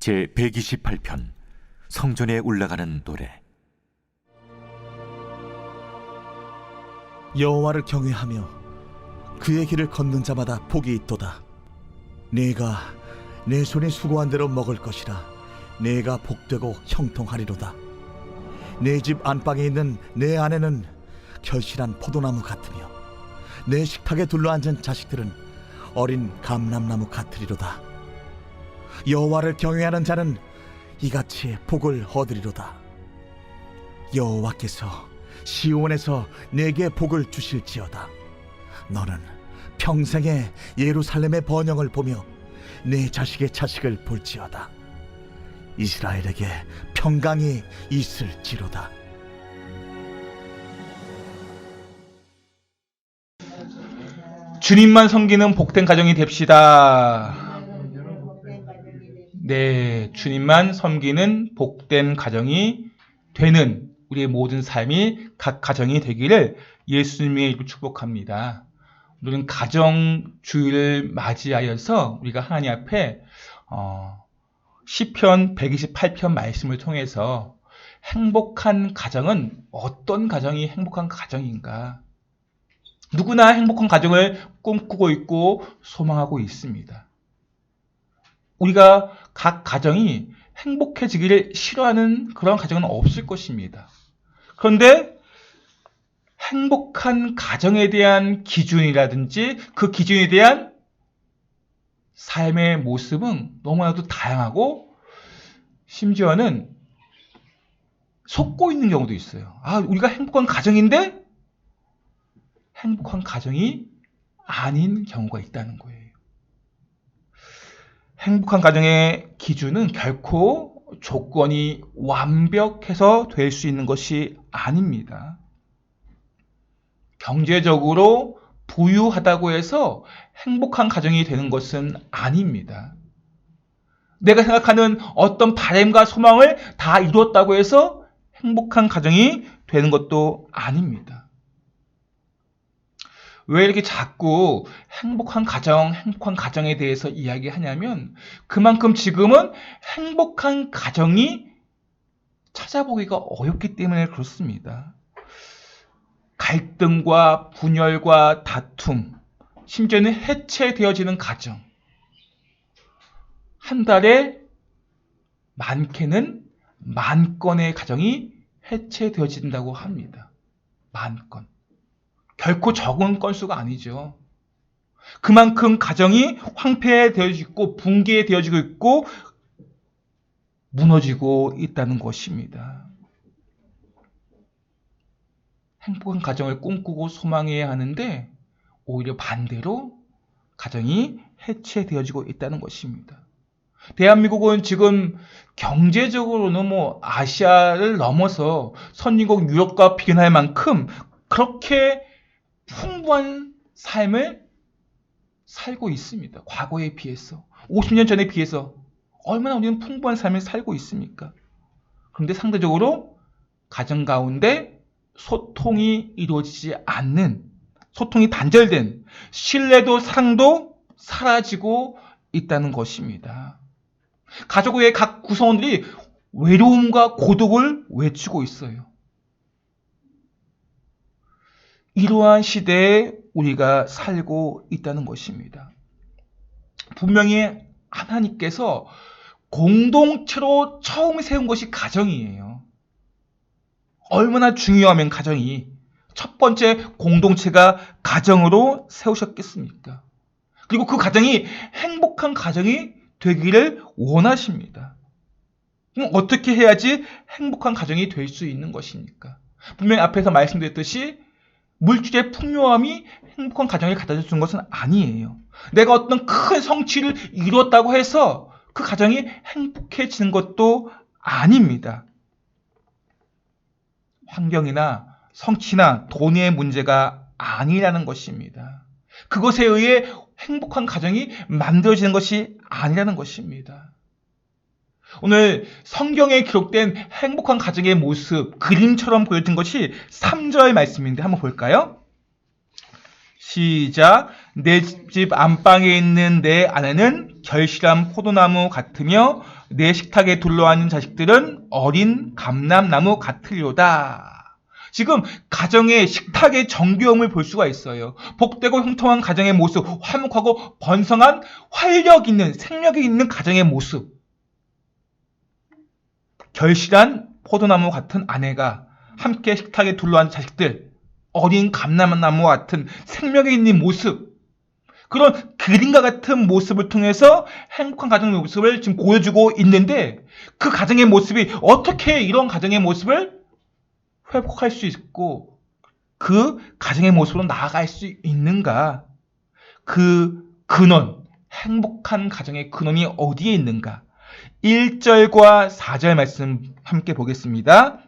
제 128편 성전에 올라가는 노래. 여호와를 경외하며 그의 길을 걷는 자마다 복이 있도다. 네가 내 손이 수고한 대로 먹을 것이라. 네가 복되고 형통하리로다. 내 집 안방에 있는 내 아내는 결실한 포도나무 같으며 내 식탁에 둘러앉은 자식들은 어린 감람나무 같으리로다. 여호와를 경외하는 자는 이같이 복을 얻으리로다. 여호와께서 시온에서 내게 복을 주실지어다. 너는 평생에 예루살렘의 번영을 보며 내 자식의 자식을 볼지어다. 이스라엘에게 평강이 있을지로다. 주님만 섬기는 복된 가정이 됩시다. 네, 주님만 섬기는 복된 가정이 되는 우리의 모든 삶이 각 가정이 되기를 예수님의 이름으로 축복합니다. 오늘은 가정주의를 맞이하여서 우리가 하나님 앞에 시편 128편 말씀을 통해서 행복한 가정은 어떤 가정이 행복한 가정인가? 누구나 행복한 가정을 꿈꾸고 있고 소망하고 있습니다. 우리가 각 가정이 행복해지기를 싫어하는 그런 가정은 없을 것입니다. 그런데 행복한 가정에 대한 기준이라든지 그 기준에 대한 삶의 모습은 너무나도 다양하고 심지어는 속고 있는 경우도 있어요. 우리가 행복한 가정인데 행복한 가정이 아닌 경우가 있다는 거예요. 행복한 가정의 기준은 결코 조건이 완벽해서 될 수 있는 것이 아닙니다. 경제적으로 부유하다고 해서 행복한 가정이 되는 것은 아닙니다. 내가 생각하는 어떤 바람과 소망을 다 이루었다고 해서 행복한 가정이 되는 것도 아닙니다. 왜 이렇게 자꾸 행복한 가정에 대해서 이야기하냐면 그만큼 지금은 행복한 가정이 찾아보기가 어렵기 때문에 그렇습니다. 갈등과 분열과 다툼, 심지어는 해체되어지는 가정. 한 달에 많게는 10,000건의 가정이 해체되어진다고 합니다. 10,000건. 결코 적은 건수가 아니죠. 그만큼 가정이 황폐되어지고 있고 붕괴되어지고 있고 무너지고 있다는 것입니다. 행복한 가정을 꿈꾸고 소망해야 하는데 오히려 반대로 가정이 해체되어지고 있다는 것입니다. 대한민국은 지금 경제적으로는 아시아를 넘어서 선진국 유럽과 비교할 만큼 그렇게 풍부한 삶을 살고 있습니다. 과거에 비해서 50년 전에 비해서 얼마나 우리는 풍부한 삶을 살고 있습니까? 그런데 상대적으로 가정 가운데 소통이 이루어지지 않는, 소통이 단절된, 신뢰도 사랑도 사라지고 있다는 것입니다. 가족의 각 구성원들이 외로움과 고독을 외치고 있어요. 이러한 시대에 우리가 살고 있다는 것입니다. 분명히 하나님께서 공동체로 처음 세운 것이 가정이에요. 얼마나 중요하면 가정이 첫 번째 공동체가 가정으로 세우셨겠습니까? 그리고 그 가정이 행복한 가정이 되기를 원하십니다. 그럼 어떻게 해야지 행복한 가정이 될 수 있는 것입니까? 분명히 앞에서 말씀드렸듯이 물질의 풍요함이 행복한 가정을 갖다 주는 것은 아니에요. 내가 어떤 큰 성취를 이루었다고 해서 그 가정이 행복해지는 것도 아닙니다. 환경이나 성취나 돈의 문제가 아니라는 것입니다. 그것에 의해 행복한 가정이 만들어지는 것이 아니라는 것입니다. 오늘 성경에 기록된 행복한 가정의 모습, 그림처럼 보여진 것이 3절 말씀인데 한번 볼까요? 시작. 내 집 안방에 있는 내 아내는 결실한 포도나무 같으며 내 식탁에 둘러앉은 자식들은 어린 감람나무 같으려다. 지금 가정의 식탁의 정교함을 볼 수가 있어요. 복되고 형통한 가정의 모습, 화목하고 번성한 활력 있는, 생력이 있는 가정의 모습. 결실한 포도나무 같은 아내가 함께 식탁에 둘러앉은 자식들, 어린 감람나무 같은 생명이 있는 모습, 그런 그림과 같은 모습을 통해서 행복한 가정의 모습을 지금 보여주고 있는데, 그 가정의 모습이 어떻게 이런 가정의 모습을 회복할 수 있고 그 가정의 모습으로 나아갈 수 있는가? 그 근원, 행복한 가정의 근원이 어디에 있는가? 1절과 4절 말씀 함께 보겠습니다.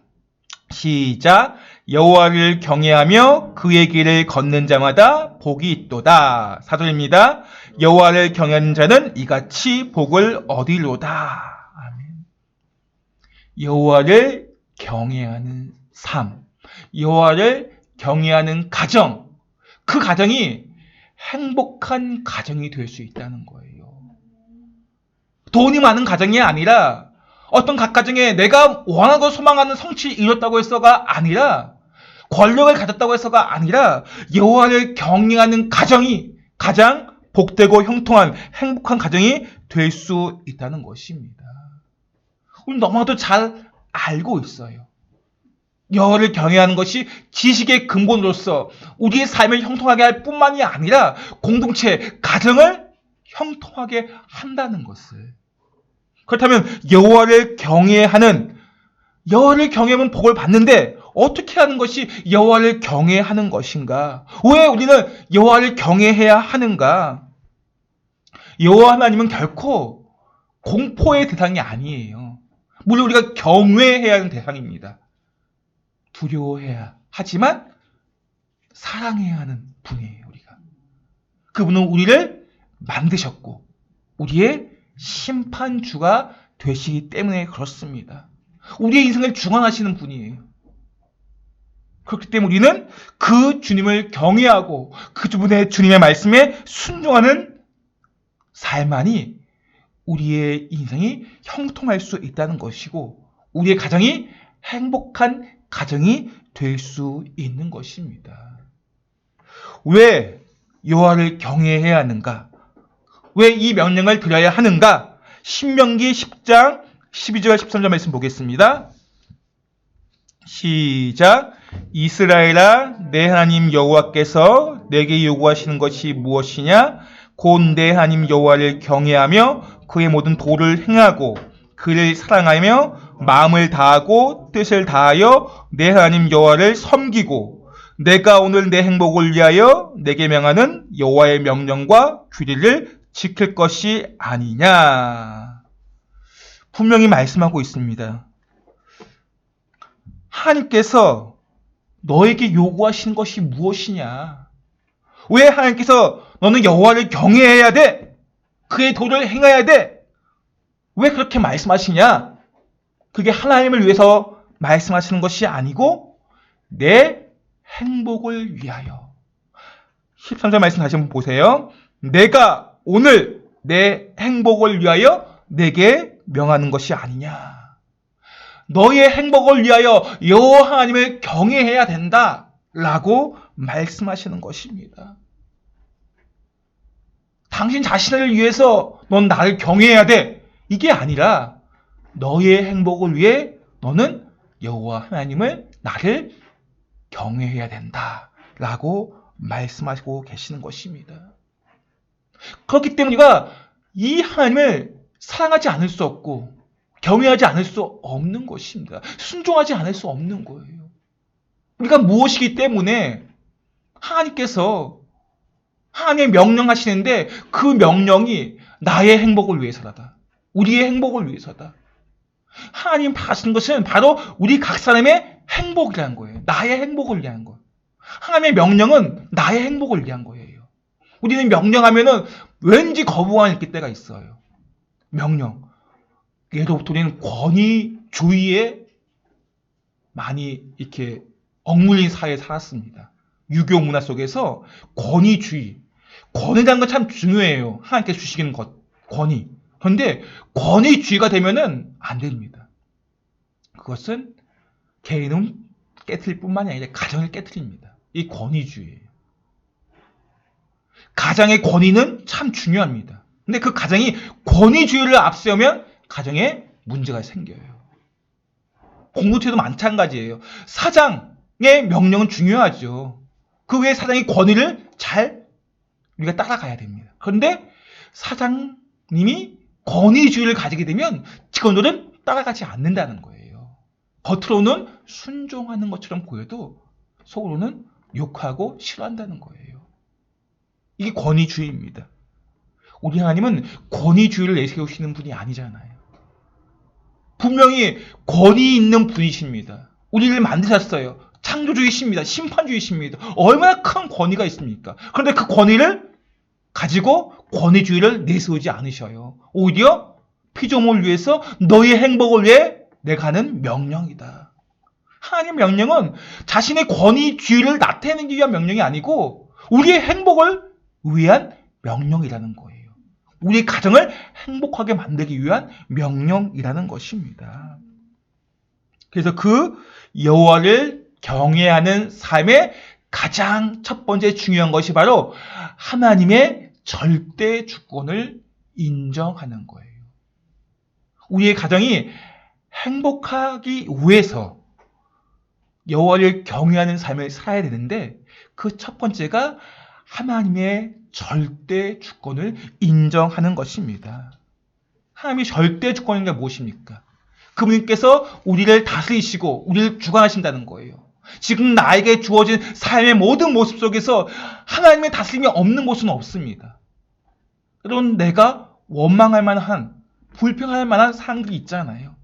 시작. 여호와를 경외하며 그의 길을 걷는 자마다 복이 있도다. 4절입니다. 여호와를 경외하는 자는 이같이 복을 얻으리로다. 아멘. 여호와를 경외하는 삶, 여호와를 경외하는 가정, 그 가정이 행복한 가정이 될 수 있다는 거예요. 돈이 많은 가정이 아니라 어떤 각 가정에 내가 원하고 소망하는 성취를 이뤘다고 해서가 아니라, 권력을 가졌다고 해서가 아니라, 여호와를 경외하는 가정이 가장 복되고 형통한 행복한 가정이 될 수 있다는 것입니다. 우리 너무나도 잘 알고 있어요. 여호와를 경외하는 것이 지식의 근본으로서 우리의 삶을 형통하게 할 뿐만이 아니라 공동체, 가정을 형통하게 한다는 것을. 그렇다면 여호와를 경외하면 복을 받는데 어떻게 하는 것이 여호와를 경외하는 것인가? 왜 우리는 여호와를 경외해야 하는가? 여호와 하나님은 결코 공포의 대상이 아니에요. 물론 우리가 경외해야 하는 대상입니다. 두려워해야 하지만 사랑해야 하는 분이에요. 우리가 그분은 우리를 만드셨고 우리의 심판주가 되시기 때문에 그렇습니다. 우리의 인생을 주관하시는 분이에요. 그렇기 때문에 우리는 그 주님을 경외하고 그 주님의 말씀에 순종하는 삶만이 우리의 인생이 형통할 수 있다는 것이고 우리의 가정이 행복한 가정이 될 수 있는 것입니다. 왜 여호와를 경외해야 하는가? 왜 이 명령을 드려야 하는가? 신명기 10장 12절 13절 말씀 보겠습니다. 시작. 이스라엘아, 내 하나님 여호와께서 내게 요구하시는 것이 무엇이냐? 곧 내 하나님 여호와를 경외하며 그의 모든 도를 행하고 그를 사랑하며 마음을 다하고 뜻을 다하여 내 하나님 여호와를 섬기고 내가 오늘 내 행복을 위하여 내게 명하는 여호와의 명령과 규례를 지킬 것이 아니냐. 분명히 말씀하고 있습니다. 하나님께서 너에게 요구하시는 것이 무엇이냐? 왜 하나님께서 너는 여호와를 경외해야 돼? 그의 도를 행해야 돼? 왜 그렇게 말씀하시냐? 그게 하나님을 위해서 말씀하시는 것이 아니고 내 행복을 위하여. 13절 말씀 다시 한번 보세요. 내가 오늘 내 행복을 위하여 내게 명하는 것이 아니냐. 너의 행복을 위하여 여호와 하나님을 경외해야 된다라고 말씀하시는 것입니다. 당신 자신을 위해서 넌 나를 경외해야 돼. 이게 아니라 너의 행복을 위해 너는 여호와 하나님을 나를 경외해야 된다라고 말씀하시고 계시는 것입니다. 그렇기 때문에 우리가 이 하나님을 사랑하지 않을 수 없고 경외하지 않을 수 없는 것입니다. 순종하지 않을 수 없는 거예요. 우리가 무엇이기 때문에 하나님께서 하나님의 명령하시는데 그 명령이 나의 행복을 위해서다. 우리의 행복을 위해서다. 하나님 하시는 것은 바로 우리 각 사람의 행복이라는 거예요. 나의 행복을 위한 거예요. 하나님의 명령은 나의 행복을 위한 거예요. 우리는 명령하면은 왠지 거부감이 있을 때가 있어요. 명령. 예로부터 우리는 권위주의에 많이 이렇게 억눌린 사회에 살았습니다. 유교 문화 속에서 권위주의. 권위라는 건 참 중요해요. 하나님께서 주시는 것, 권위. 그런데 권위주의가 되면은 안 됩니다. 그것은 개인은 깨트릴 뿐만이 아니라 가정을 깨트립니다. 이 권위주의예요. 가장의 권위는 참 중요합니다. 근데 그 가장이 권위주의를 앞세우면 가정에 문제가 생겨요. 공동체도 마찬가지예요. 사장의 명령은 중요하죠. 그 외에 사장의 권위를 잘 우리가 따라가야 됩니다. 그런데 사장님이 권위주의를 가지게 되면 직원들은 따라가지 않는다는 거예요. 겉으로는 순종하는 것처럼 보여도 속으로는 욕하고 싫어한다는 거예요. 이게 권위주의입니다. 우리 하나님은 권위주의를 내세우시는 분이 아니잖아요. 분명히 권위 있는 분이십니다. 우리를 만드셨어요. 창조주이십니다. 심판주이십니다. 얼마나 큰 권위가 있습니까? 그런데 그 권위를 가지고 권위주의를 내세우지 않으셔요. 오히려 피조물을 위해서 너희의 행복을 위해 내가 하는 명령이다. 하나님의 명령은 자신의 권위주의를 나타내기 위한 명령이 아니고 우리의 행복을 위한 명령이라는 거예요. 우리 가정을 행복하게 만들기 위한 명령이라는 것입니다. 그래서 그 여호와를 경외하는 삶의 가장 첫 번째 중요한 것이 바로 하나님의 절대 주권을 인정하는 거예요. 우리의 가정이 행복하기 위해서 여호와를 경외하는 삶을 살아야 되는데 그 첫 번째가 하나님의 절대 주권을 인정하는 것입니다. 하나님의 절대 주권인 게 무엇입니까? 그분께서 우리를 다스리시고 우리를 주관하신다는 거예요. 지금 나에게 주어진 삶의 모든 모습 속에서 하나님의 다스림이 없는 곳은 없습니다. 여러분, 내가 원망할 만한, 불평할 만한 상황들이 있잖아요.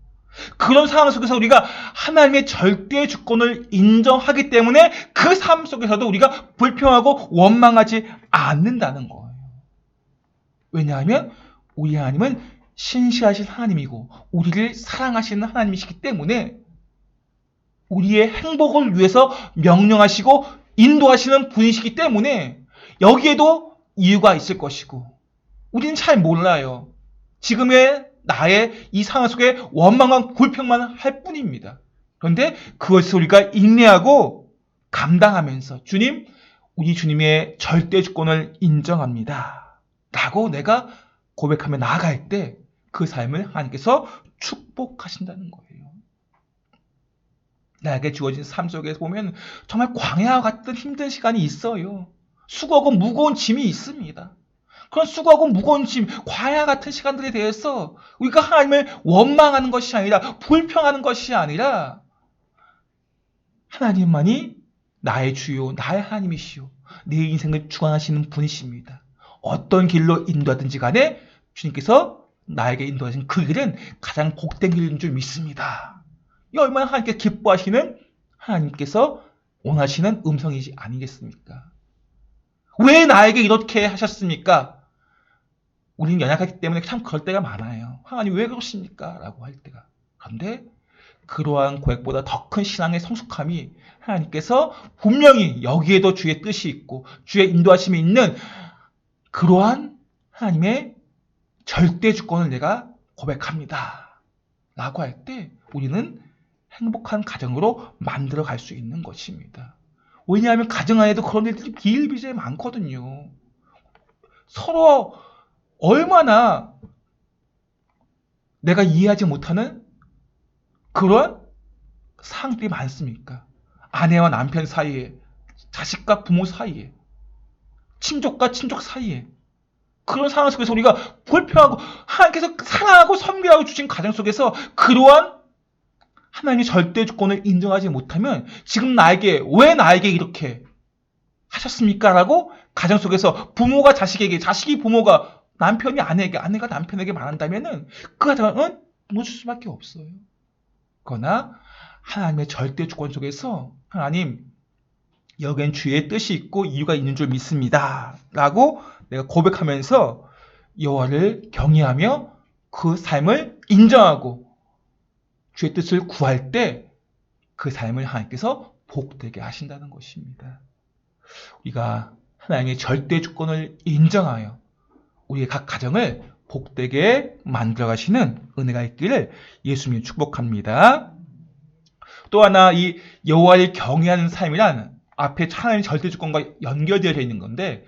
그런 상황 속에서 우리가 하나님의 절대 주권을 인정하기 때문에 그 삶 속에서도 우리가 불평하고 원망하지 않는다는 거예요. 왜냐하면 우리 하나님은 신실하신 하나님이고 우리를 사랑하시는 하나님이시기 때문에 우리의 행복을 위해서 명령하시고 인도하시는 분이시기 때문에 여기에도 이유가 있을 것이고 우리는 잘 몰라요. 지금의 나의 이 상황 속에 원망과 불평만 할 뿐입니다. 그런데 그것을 우리가 인내하고 감당하면서 주님, 우리 주님의 절대 주권을 인정합니다. 라고 내가 고백하며 나아갈 때 그 삶을 하나님께서 축복하신다는 거예요. 나에게 주어진 삶 속에서 보면 정말 광야와 같은 힘든 시간이 있어요. 수고하고 무거운 짐이 있습니다. 그런 수고하고 무거운 짐, 광야 같은 시간들에 대해서 우리가 하나님을 원망하는 것이 아니라 불평하는 것이 아니라 하나님만이 나의 주요, 나의 하나님이시요, 내 인생을 주관하시는 분이십니다. 어떤 길로 인도하든지 간에 주님께서 나에게 인도하신 그 길은 가장 복된 길인 줄 믿습니다. 이 얼마나 하나님께 기뻐하시는 하나님께서 원하시는 음성이지 아니겠습니까? 왜 나에게 이렇게 하셨습니까? 우리는 연약하기 때문에 참 그럴 때가 많아요. 하나님 왜 그러십니까? 라고 할 때가. 그런데 그러한 고백보다 더 큰 신앙의 성숙함이 하나님께서 분명히 여기에도 주의 뜻이 있고 주의 인도하심이 있는 그러한 하나님의 절대 주권을 내가 고백합니다. 라고 할 때 우리는 행복한 가정으로 만들어 갈 수 있는 것입니다. 왜냐하면 가정 안에도 그런 일들이 비일비재해 많거든요. 서로 얼마나 내가 이해하지 못하는 그런 상황들이 많습니까? 아내와 남편 사이에, 자식과 부모 사이에, 친족과 친족 사이에 그런 상황 속에서 우리가 불평하고 하나님께서 사랑하고 섬기라고 주신 가정 속에서 그러한 하나님의 절대 주권을 인정하지 못하면 지금 왜 나에게 이렇게 하셨습니까? 라고 가정 속에서 부모가 자식에게, 자식이 부모가 남편이 아내에게, 아내가 남편에게 말한다면은 그 가정은 무너질 수밖에 없어요. 그러나 하나님의 절대 주권 속에서 하나님, 여기엔 주의 뜻이 있고 이유가 있는 줄 믿습니다. 라고 내가 고백하면서 여호와를 경외하며 그 삶을 인정하고 주의 뜻을 구할 때 그 삶을 하나님께서 복되게 하신다는 것입니다. 우리가 하나님의 절대 주권을 인정하여 우리의 각 가정을 복되게 만들어 가시는 은혜가 있기를 예수님이 축복합니다. 또 하나 이 여호와를 경외하는 삶이란 앞에 하나님의 절대 주권과 연결되어 있는 건데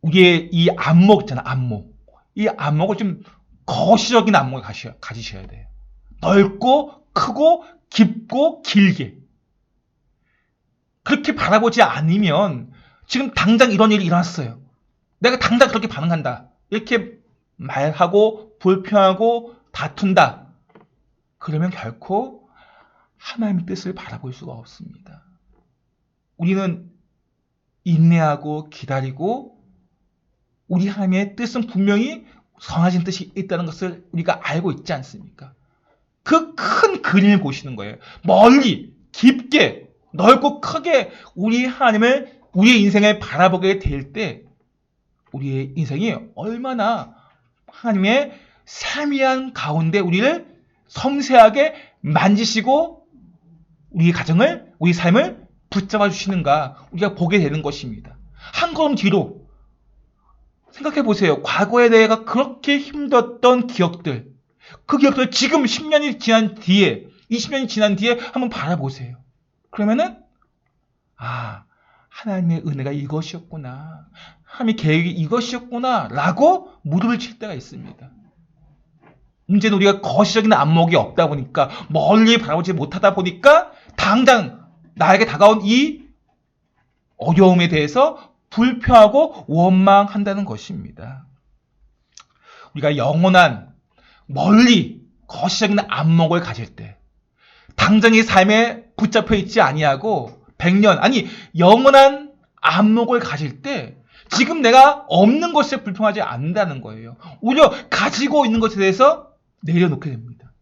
우리의 이 안목 있잖아, 안목. 이 안목을 좀 거시적인 안목을 가지셔야 돼요. 넓고 크고 깊고 길게. 그렇게 바라보지 않으면 지금 당장 이런 일이 일어났어요. 내가 당장 그렇게 반응한다. 이렇게 말하고 불평하고 다툰다. 그러면 결코 하나님의 뜻을 바라볼 수가 없습니다. 우리는 인내하고 기다리고 우리 하나님의 뜻은 분명히 선하신 뜻이 있다는 것을 우리가 알고 있지 않습니까? 그 큰 그림을 보시는 거예요. 멀리 깊게 넓고 크게 우리의 인생을 바라보게 될 때 우리의 인생이 얼마나 하나님의 세미한 가운데 우리를 섬세하게 만지시고 우리 가정을, 우리 삶을 붙잡아 주시는가 우리가 보게 되는 것입니다. 한 걸음 뒤로 생각해 보세요. 과거에 내가 그렇게 힘들었던 기억들, 그 기억들 지금 10년이 지난 뒤에, 20년이 지난 뒤에 한번 바라보세요. 그러면은 하나님의 은혜가 이것이었구나, 하나님의 계획이 이것이었구나 라고 무릎을 칠 때가 있습니다. 문제는 우리가 거시적인 안목이 없다 보니까, 멀리 바라보지 못하다 보니까 당장 나에게 다가온 이 어려움에 대해서 불평하고 원망한다는 것입니다. 우리가 영원한 멀리 거시적인 안목을 가질 때 당장 이 삶에 붙잡혀 있지 아니하고 100년 아니 영원한 안목을 가질 때 지금 내가 없는 것에 불평하지 않는다는 거예요. 오히려 가지고 있는 것에 대해서 내려놓게 됩니다.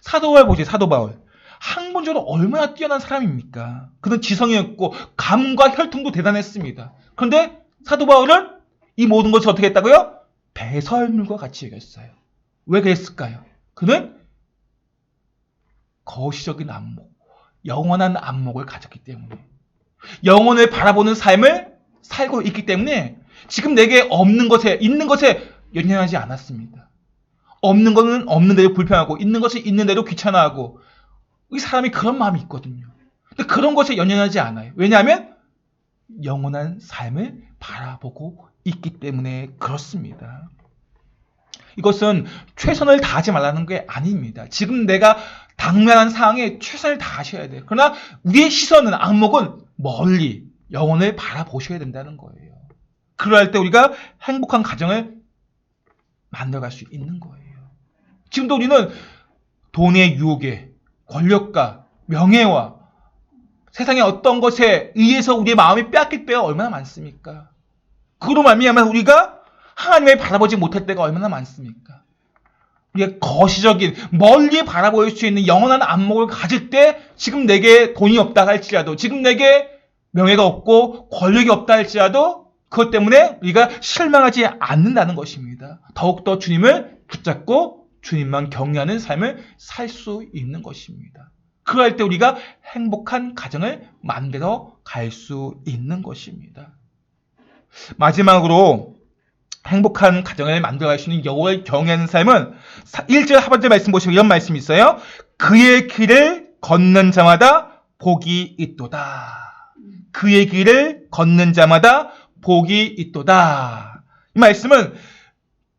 사도 바울 보세요. 사도 바울. 학문적으로 얼마나 뛰어난 사람입니까? 그는 지성이었고 감과 혈통도 대단했습니다. 그런데 사도 바울은 이 모든 것을 어떻게 했다고요? 배설물과 같이 여겼어요. 왜 그랬을까요? 그는 거시적인 안목, 영원한 안목을 가졌기 때문에, 영혼을 바라보는 삶을 살고 있기 때문에 지금 내게 없는 것에, 있는 것에 연연하지 않았습니다. 없는 것은 없는 대로 불평하고 있는 것은 있는 대로 귀찮아하고, 이 사람이 그런 마음이 있거든요. 근데 그런 것에 연연하지 않아요. 왜냐하면 영원한 삶을 바라보고 있기 때문에 그렇습니다. 이것은 최선을 다하지 말라는 게 아닙니다. 지금 내가 당면한 상황에 최선을 다하셔야 돼요. 그러나 우리의 시선은, 안목은 멀리 영혼을 바라보셔야 된다는 거예요. 그럴 때 우리가 행복한 가정을 만들어갈 수 있는 거예요. 지금도 우리는 돈의 유혹에, 권력과 명예와 세상의 어떤 것에 의해서 우리의 마음이 빼앗길 때가 얼마나 많습니까? 그로 말미암아 우리가 하나님을 바라보지 못할 때가 얼마나 많습니까? 우리가 거시적인, 멀리 바라볼 수 있는 영원한 안목을 가질 때 지금 내게 돈이 없다 할지라도, 지금 내게 명예가 없고 권력이 없다 할지라도 그것 때문에 우리가 실망하지 않는다는 것입니다. 더욱더 주님을 붙잡고 주님만 경외하는 삶을 살 수 있는 것입니다. 그럴 때 우리가 행복한 가정을 만들어 갈 수 있는 것입니다. 마지막으로 행복한 가정을 만들어갈 수 있는 여호와를 경외하는 삶은 1절 하반절 말씀 보시면 이런 말씀이 있어요. 그의 길을 걷는 자마다 복이 있도다. 그의 길을 걷는 자마다 복이 있도다. 이 말씀은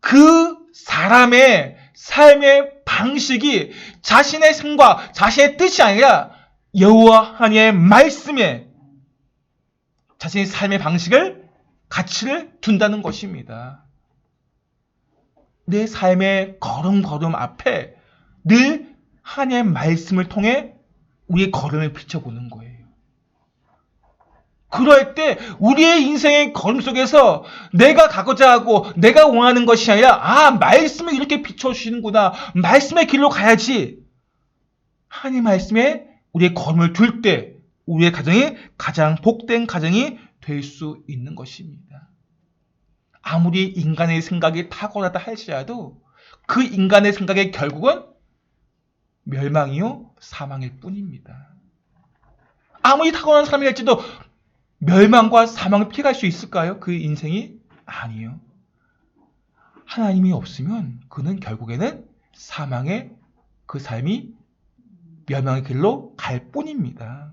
그 사람의 삶의 방식이 자신의 생각, 자신의 뜻이 아니라 여호와 하나님의 말씀에 자신의 삶의 방식을, 가치를 둔다는 것입니다. 내 삶의 걸음걸음 앞에 늘 하나님의 말씀을 통해 우리의 걸음을 비춰보는 거예요. 그럴 때 우리의 인생의 걸음 속에서 내가 가고자 하고 내가 원하는 것이 아니라 말씀을 이렇게 비춰주시는구나, 말씀의 길로 가야지, 하나님 말씀에 우리의 걸음을 둘 때 우리의 가정이 가장 복된 가정이 될 수 있는 것입니다. 아무리 인간의 생각이 탁월하다 할지라도 그 인간의 생각의 결국은 멸망이요 사망일 뿐입니다. 아무리 탁월한 사람이랄지도 멸망과 사망을 피할 수 있을까요? 그 인생이? 아니요. 하나님이 없으면 그는 결국에는 사망의 그 삶이 멸망의 길로 갈 뿐입니다.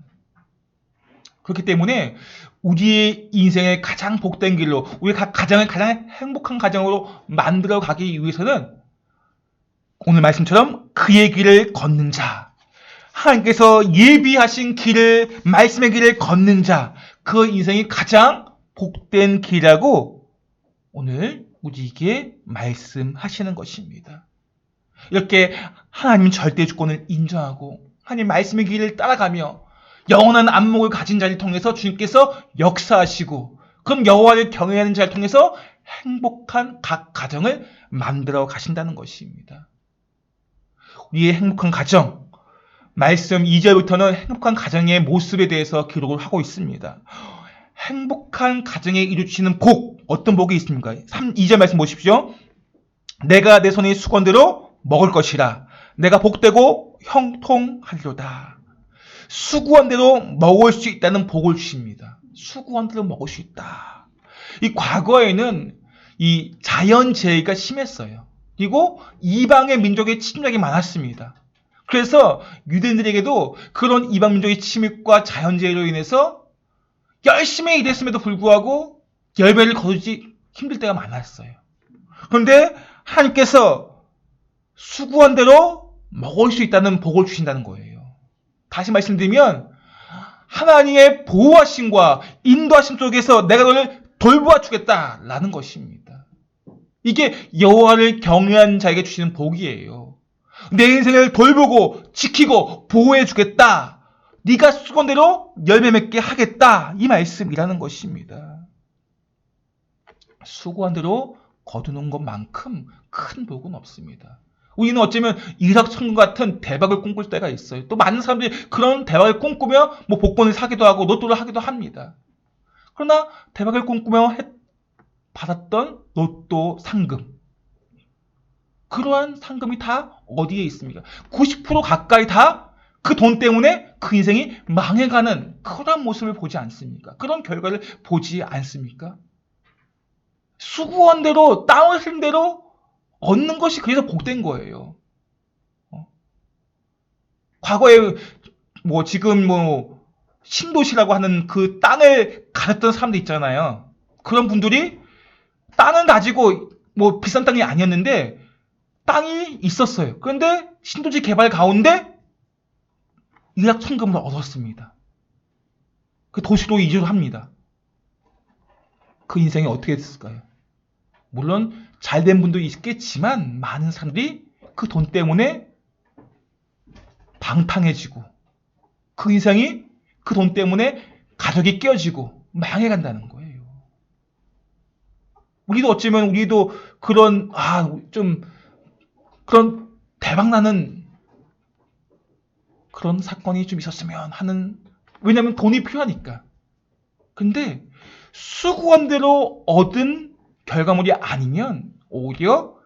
그렇기 때문에 우리의 인생의 가장 복된 길로, 우리 가정을 가장 행복한 가정으로 만들어 가기 위해서는 오늘 말씀처럼 그의 길을 걷는 자, 하나님께서 예비하신 길을, 말씀의 길을 걷는 자, 그 인생이 가장 복된 길이라고 오늘 우리에게 말씀하시는 것입니다. 이렇게 하나님 절대 주권을 인정하고 하나님 말씀의 길을 따라가며 영원한 안목을 가진 자를 통해서 주님께서 역사하시고, 그럼 여호와를 경외하는 자를 통해서 행복한 각 가정을 만들어 가신다는 것입니다. 우리의 행복한 가정, 말씀 2절부터는 행복한 가정의 모습에 대해서 기록을 하고 있습니다. 행복한 가정에 이루시는 복, 어떤 복이 있습니까? 2절 말씀 보십시오. 내가 내 손의 수건대로 먹을 것이라. 내가 복되고 형통하리로다. 수구한 대로 먹을 수 있다는 복을 주십니다. 수구한 대로 먹을 수 있다. 이 과거에는 이 자연재해가 심했어요. 그리고 이방의 민족의 침략이 많았습니다. 그래서 유대인들에게도 그런 이방 민족의 침입과 자연재해로 인해서 열심히 일했음에도 불구하고 열매를 거두지 힘들 때가 많았어요. 그런데 하나님께서 수구한 대로 먹을 수 있다는 복을 주신다는 거예요. 다시 말씀드리면 하나님의 보호하심과 인도하심 속에서 내가 너를 돌보아 주겠다라는 것입니다. 이게 여호와를 경외하는 자에게 주시는 복이에요. 내 인생을 돌보고 지키고 보호해 주겠다. 네가 수건대로 열매 맺게 하겠다. 이 말씀이라는 것입니다. 수고한 대로 거두는 것만큼 큰 복은 없습니다. 우리는 어쩌면 일확천금 같은 대박을 꿈꿀 때가 있어요. 또 많은 사람들이 그런 대박을 꿈꾸며 뭐 복권을 사기도 하고 로또를 하기도 합니다. 그러나 대박을 꿈꾸며 받았던 로또 상금, 그러한 상금이 다 어디에 있습니까? 90% 가까이 다 그 돈 때문에 그 인생이 망해가는 그런 모습을 보지 않습니까? 그런 결과를 보지 않습니까? 수고한 대로, 땀을 흘린 대로 얻는 것이 그래서 복된 거예요. 과거에 지금 신도시라고 하는 그 땅을 가졌던 사람들 있잖아요. 그런 분들이 땅은 가지고 비싼 땅이 아니었는데 땅이 있었어요. 그런데 신도시 개발 가운데 일확천금을 얻었습니다. 그 도시로 이주를 합니다. 그 인생이 어떻게 됐을까요? 물론 잘된 분도 있겠지만 많은 사람들이 그 돈 때문에 방탕해지고 그 인생이 그 돈 때문에 가족이 깨어지고 망해간다는 거예요. 우리도 어쩌면 그런 그런 대박나는 그런 사건이 좀 있었으면 하는, 왜냐하면 돈이 필요하니까. 근데 수고한 대로 얻은 결과물이 아니면 오히려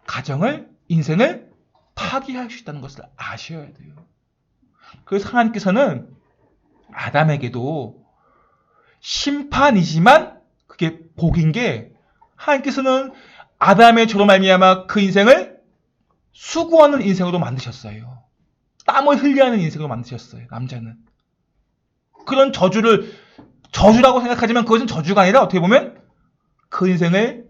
가정을, 인생을 파괴할 수 있다는 것을 아셔야 돼요. 그래서 하나님께서는 아담에게도 심판이지만 그게 복인 게, 하나님께서는 아담의 죄로 말미암아 그 인생을 수고하는 인생으로 만드셨어요. 땀을 흘려야 하는 인생으로 만드셨어요. 남자는. 그런 저주라고 생각하지만 그것은 저주가 아니라 어떻게 보면 그 인생을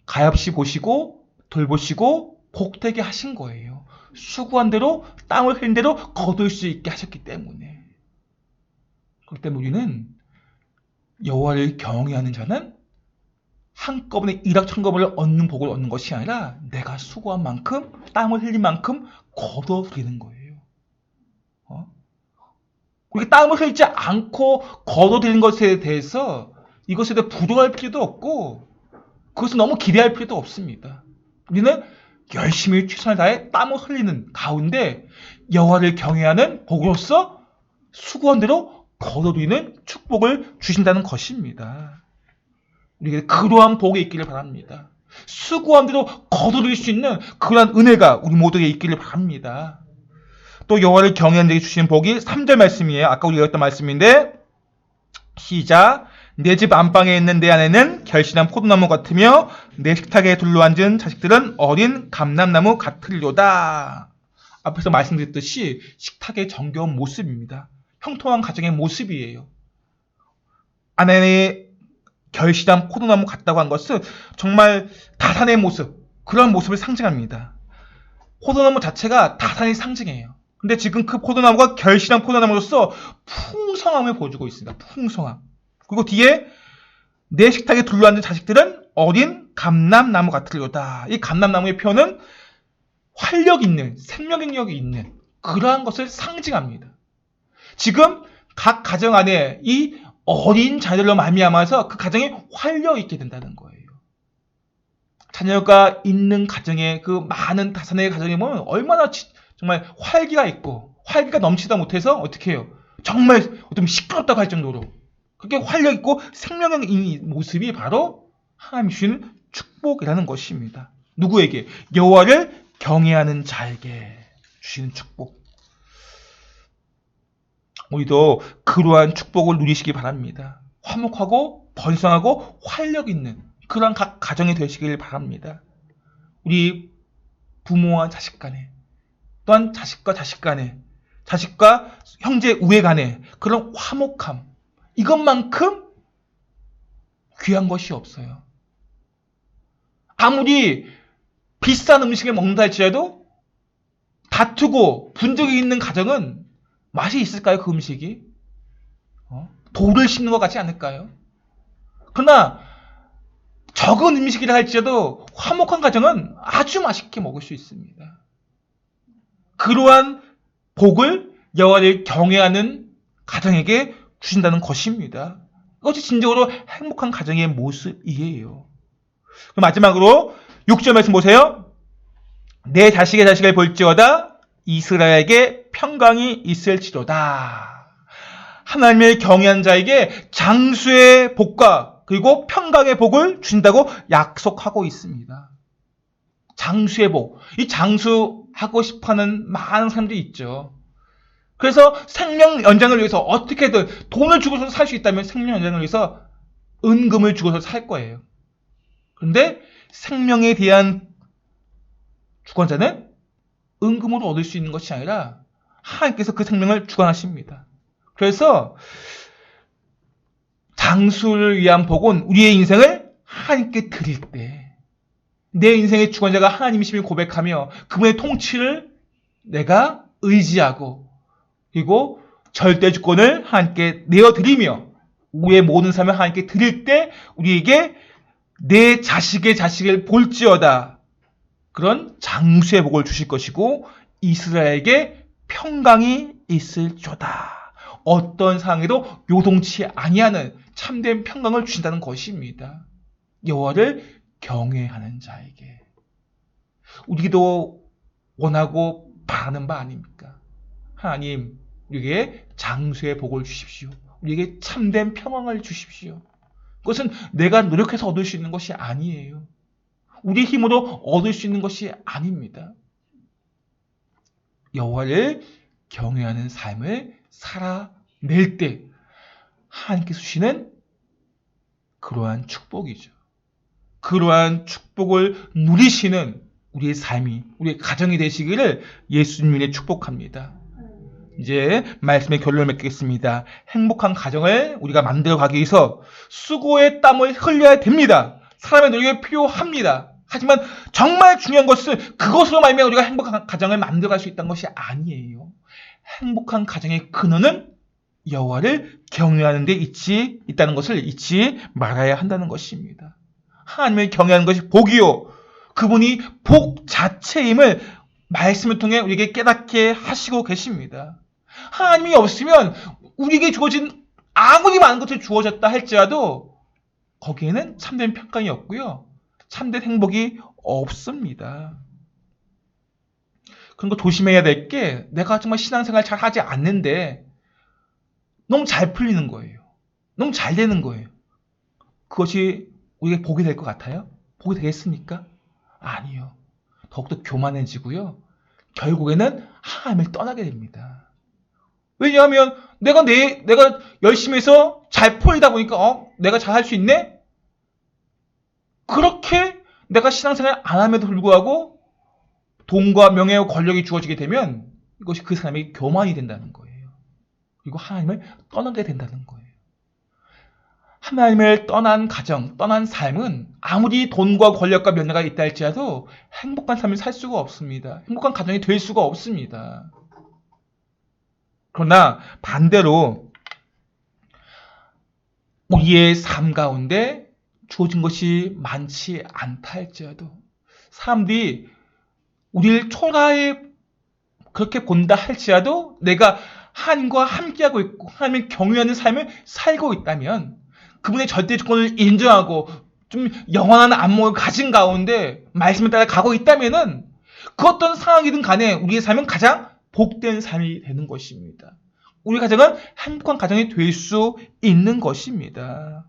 가엾이 보시고 돌보시고 복되게 하신 거예요. 수고한 대로, 땀을 흘린 대로 거둘 수 있게 하셨기 때문에. 그렇기 때문에 우리는 여호와를 경외하는 자는 한꺼번에 일확천금을 얻는 복을 얻는 것이 아니라 내가 수고한 만큼, 땀을 흘린 만큼 거둬들이는 거예요. 우리가 땀을 흘리지 않고 거둬들이는 것에 대해서, 이것에 대해 부러워할 필요도 없고 그것을 너무 기대할 필요도 없습니다. 우리는 열심히 최선을 다해 땀을 흘리는 가운데 여호와를 경외하는 복으로서 수고한 대로 거둬들이는 축복을 주신다는 것입니다. 우리에게 그러한 복이 있기를 바랍니다. 수고한 대로 거둬들일 수 있는 그러한 은혜가 우리 모두에게 있기를 바랍니다. 또 여호와를 경외하는 자에게 주신 복이 3절 말씀이에요. 아까 우리가 읽었던 말씀인데, 시작. 내 집 안방에 있는 내 아내는 결실한 포도나무 같으며 내 식탁에 둘러앉은 자식들은 어린 감람나무 같으리로다. 앞에서 말씀드렸듯이 식탁의 정겨운 모습입니다. 형통한 가정의 모습이에요. 아내의 결실한 포도나무 같다고 한 것은 정말 다산의 모습, 그런 모습을 상징합니다. 포도나무 자체가 다산의 상징이에요. 근데 지금 그 포도나무가 결실한 포도나무로서 풍성함을 보여주고 있습니다. 풍성함. 그리고 뒤에 내 식탁에 둘러앉은 자식들은 어린 감람나무 같으려다. 이 감람나무의 표현은 활력 있는, 생명력이 있는 그러한 것을 상징합니다. 지금 각 가정 안에 이 어린 자녀들로 말미암아서 그 가정이 활력 있게 된다는 거예요. 자녀가 있는 가정에 그 많은 다산의 가정에 보면 얼마나 정말 활기가 있고 활기가 넘치다 못해서 어떻게 해요? 정말 좀 시끄럽다고 할 정도로 그렇게 활력 있고 생명력 있는 모습이 바로 하나님 주시는 축복이라는 것입니다. 누구에게? 여호와를 경외하는 자에게 주시는 축복. 우리도 그러한 축복을 누리시기 바랍니다. 화목하고 번성하고 활력 있는 그러한 각 가정이 되시길 바랍니다. 우리 부모와 자식 간에 또한 자식과 자식 간에 자식과 형제 우애 간에 그런 화목함 이것만큼 귀한 것이 없어요. 아무리 비싼 음식을 먹는다 할지라도 다투고 분쟁이 있는 가정은 맛이 있을까요? 그 음식이? 돌을 씹는 것 같지 않을까요? 그러나 적은 음식이라 할지라도 화목한 가정은 아주 맛있게 먹을 수 있습니다. 그러한 복을 여호와를 경외하는 가정에게 주신다는 것입니다. 그것이 진정으로 행복한 가정의 모습이에요. 마지막으로 6절 말씀 보세요. 내 자식의 자식을 볼지어다 이스라엘에게 평강이 있을지로다. 하나님을 경외한 자에게 장수의 복과 그리고 평강의 복을 주신다고 약속하고 있습니다. 장수의 복. 이 장수하고 싶어하는 많은 사람들이 있죠. 그래서 생명 연장을 위해서 어떻게든 돈을 주고서 살 수 있다면 생명 연장을 위해서 은금을 주고서 살 거예요. 그런데 생명에 대한 주권자는 은금으로 얻을 수 있는 것이 아니라 하나님께서 그 생명을 주관하십니다. 그래서 장수를 위한 복은 우리의 인생을 하나님께 드릴 때 내 인생의 주권자가 하나님이심을 고백하며 그분의 통치를 내가 의지하고 그리고 절대 주권을 하나님께 내어드리며 우리의 모든 삶을 하나님께 드릴 때 우리에게 내 자식의 자식을 볼지어다 그런 장수의 복을 주실 것이고 이스라엘에게 평강이 있을조다. 어떤 상황에도 요동치 아니하는 참된 평강을 주신다는 것입니다. 여호와를 경외하는 자에게. 우리도 원하고 바라는 바 아닙니까? 하나님 우리에게 장수의 복을 주십시오. 우리에게 참된 평강을 주십시오. 그것은 내가 노력해서 얻을 수 있는 것이 아니에요. 우리 힘으로 얻을 수 있는 것이 아닙니다. 여호와를 경외하는 삶을 살아낼 때 하나님께서 주시는 그러한 축복이죠. 그러한 축복을 누리시는 우리의 삶이, 우리의 가정이 되시기를 예수님의 축복합니다. 이제 말씀의 결론을 맺겠습니다. 행복한 가정을 우리가 만들어가기 위해서 수고의 땀을 흘려야 됩니다. 사람의 노력이 필요합니다. 하지만 정말 중요한 것은 그것으로 말미암아 우리가 행복한 가정을 만들어갈 수 있다는 것이 아니에요. 행복한 가정의 근원은 여호와를 경외하는 데 있다는 것을 잊지 말아야 한다는 것입니다. 하나님을 경외하는 것이 복이요. 그분이 복 자체임을 말씀을 통해 우리에게 깨닫게 하시고 계십니다. 하나님이 없으면 우리에게 주어진 아무리 많은 것을 주어졌다 할지라도 거기에는 참된 평강이 없고요. 참된 행복이 없습니다. 그런 거 조심해야 될 게 내가 정말 신앙생활 잘 하지 않는데 너무 잘 풀리는 거예요. 너무 잘 되는 거예요. 그것이 우리에게 복이 될 것 같아요? 복이 되겠습니까? 아니요. 더욱더 교만해지고요. 결국에는 하나님을 떠나게 됩니다. 왜냐하면 내가 열심히 해서 잘 풀다 보니까 내가 잘 할 수 있네? 그렇게 내가 신앙생활 안 함에도 불구하고 돈과 명예와 권력이 주어지게 되면 이것이 그 사람이 교만이 된다는 거예요. 그리고 하나님을 떠나게 된다는 거예요. 하나님을 떠난 가정, 떠난 삶은 아무리 돈과 권력과 명예가 있다 할지라도 행복한 삶을 살 수가 없습니다. 행복한 가정이 될 수가 없습니다. 그러나 반대로 우리의 삶 가운데 주어진 것이 많지 않다 할지라도 사람들이 우리를 초라해 그렇게 본다 할지라도 내가 하나님과 함께하고 있고 하나님을 경외하는 삶을 살고 있다면 그분의 절대 주권을 인정하고 좀 영원한 안목을 가진 가운데 말씀을 따라 가고 있다면은 그 어떤 상황이든 간에 우리의 삶은 가장 복된 삶이 되는 것입니다. 우리 가정은 행복한 가정이 될 수 있는 것입니다.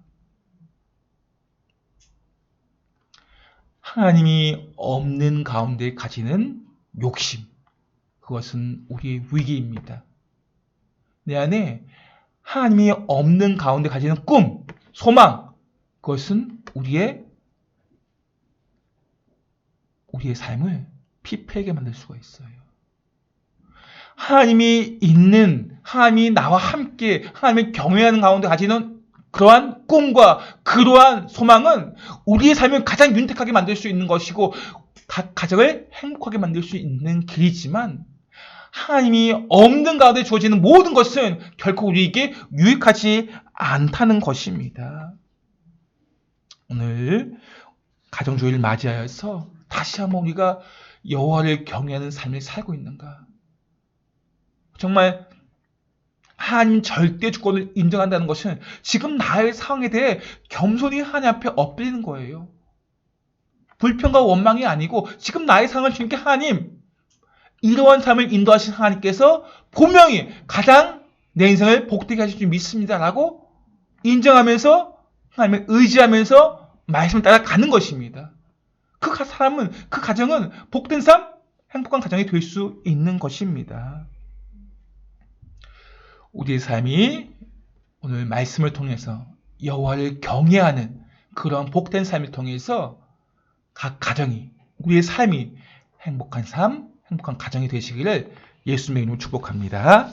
하나님이 없는 가운데 가지는 욕심, 그것은 우리의 위기입니다. 내 안에 하나님이 없는 가운데 가지는 꿈, 소망, 그것은 우리의 삶을 피폐하게 만들 수가 있어요. 하나님이 있는, 하나님이 나와 함께 하나님을 경외하는 가운데 가지는 그러한 꿈과 그러한 소망은 우리의 삶을 가장 윤택하게 만들 수 있는 것이고 가정을 행복하게 만들 수 있는 길이지만 하나님이 없는 가운데 주어지는 모든 것은 결코 우리에게 유익하지 않다는 것입니다. 오늘 가정주의를 맞이하여서 다시 한번 우리가 여호와를 경외하는 삶을 살고 있는가? 정말 하나님 절대 주권을 인정한다는 것은 지금 나의 상황에 대해 겸손히 하나님 앞에 엎드리는 거예요. 불평과 원망이 아니고 지금 나의 상황을 주님께 하나님 이러한 삶을 인도하신 하나님께서 분명히 가장 내 인생을 복되게 하실 줄 믿습니다라고 인정하면서 하나님을 의지하면서 말씀을 따라 가는 것입니다. 그 사람은 그 가정은 복된 삶, 행복한 가정이 될 수 있는 것입니다. 우리의 삶이 오늘 말씀을 통해서 여호와를 경외하는 그런 복된 삶을 통해서 각 가정이 우리의 삶이 행복한 삶, 행복한 가정이 되시기를 예수님의 이름으로 축복합니다.